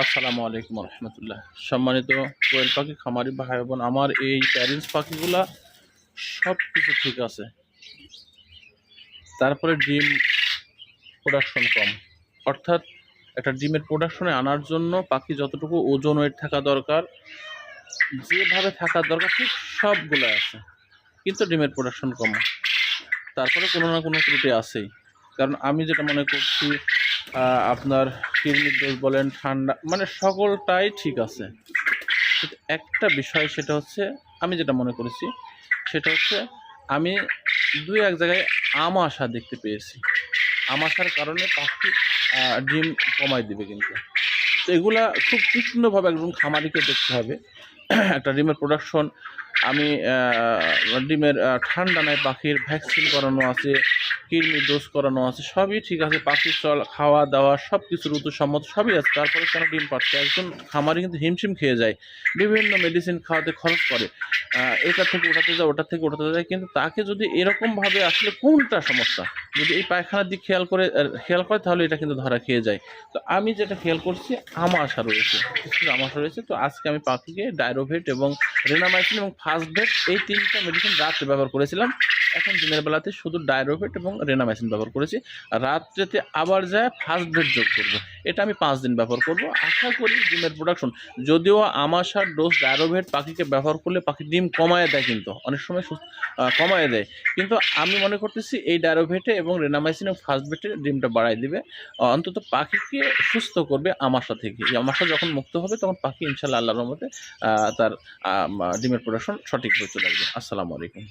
আসসালামু আলাইকুম রহমতুল্লাহ। সম্মানিত কোয়েল পাখি খামারি ভাই বোন, আমার এই প্যারেন্টস পাখিগুলা সব কিছু ঠিক আছে, তারপরে ডিম প্রোডাকশন কম। অর্থাৎ একটা ডিমের প্রোডাকশনে আনার জন্য পাখি যতটুকু ওজন ওয়েট থাকা দরকার, যেভাবে থাকার দরকার ঠিক সবগুলো আছে, কিন্তু ডিমের প্রোডাকশন কম। তারপরে কোনো না কোনো ত্রুটি আছেই। কারণ আমি যেটা মনে করছি, আপনার কিডনির দোষ বলেন, ঠান্ডা, মানে সকলটাই ঠিক আছে। কিন্তু একটা বিষয়, সেটা হচ্ছে আমি যেটা মনে করেছি সেটা হচ্ছে আমি দুই এক জায়গায় আমাশা দেখতে পেয়েছি। আমাশার কারণে পাখি ডিম কমাই দিবে। কিন্তু তো এগুলা খুব তীক্ষ্ণভাবে একদম খামারিকে দেখতে হবে। একটা ডিমের প্রোডাকশন, আমি ডিমের ঠান্ডা নাই, পাখির ভ্যাকসিন করানো আছে, কৃমি ডোজ করানো আছে, সবই ঠিক আছে, পাখির চল খাওয়া দাওয়া সব কিছু ঋতুসম্মত সবই আছে, তারপরে কেন ডিম পাচ্ছে? একজন খামারি কিন্তু হিমশিম খেয়ে যায়, বিভিন্ন মেডিসিন খাওয়াতে খরচ করে, এটা থেকে ওটাতে যায়, ওটা থেকে ওটাতে যায়, কিন্তু তাকে যদি এরকমভাবে আসলে কোনটা সমস্যা, যদি এই পায়খানার দিক খেয়াল করে তাহলে এটা কিন্তু ধরা খেয়ে যায়। তো আমি যেটা খেয়াল করছি, আমাশা রয়েছে, কিছু আমাশা রয়েছে। তো আজকে আমি পাখিকে ডাইরোভেট এবং রেনামাইসিন এবং ফার্স্ট ভেট এই তিনটা মেডিসিন রাত্রে ব্যবহার করেছিলাম। এখন দিনের বেলাতে শুধু ডাইরোভেট এবং রেনামাইসিন ব্যবহার করেছি, রাত্রেতে আবার যায় ফার্স্ট ভেট যোগ করব। এটা আমি 5 দিন ব্যবহার করব। আশা করি ডিমের প্রোডাকশন, যদিও আমাশার ডোজ ডাইরোভেট পাখিকে ব্যবহার করলে পাখি ডিম কমায় দেয়, কিন্তু অনেক সময় কমায় দেয়, কিন্তু আমি মনে করতেছি এই ডাইরোভেটে এবং রেনামাইসিন এবং ফার্স্ট ভেটে ডিমটা বাড়ায় দিবে, অন্তত পাখিকে সুস্থ করবে আমাশা থেকে। এই আমাশা যখন মুক্ত হবে তখন পাখি ইনশাল্লাহ আল্লাহর রহমতে তার ডিমের প্রোডাকশন সঠিকভাবে চলে আসবে। আসসালামু আলাইকুম।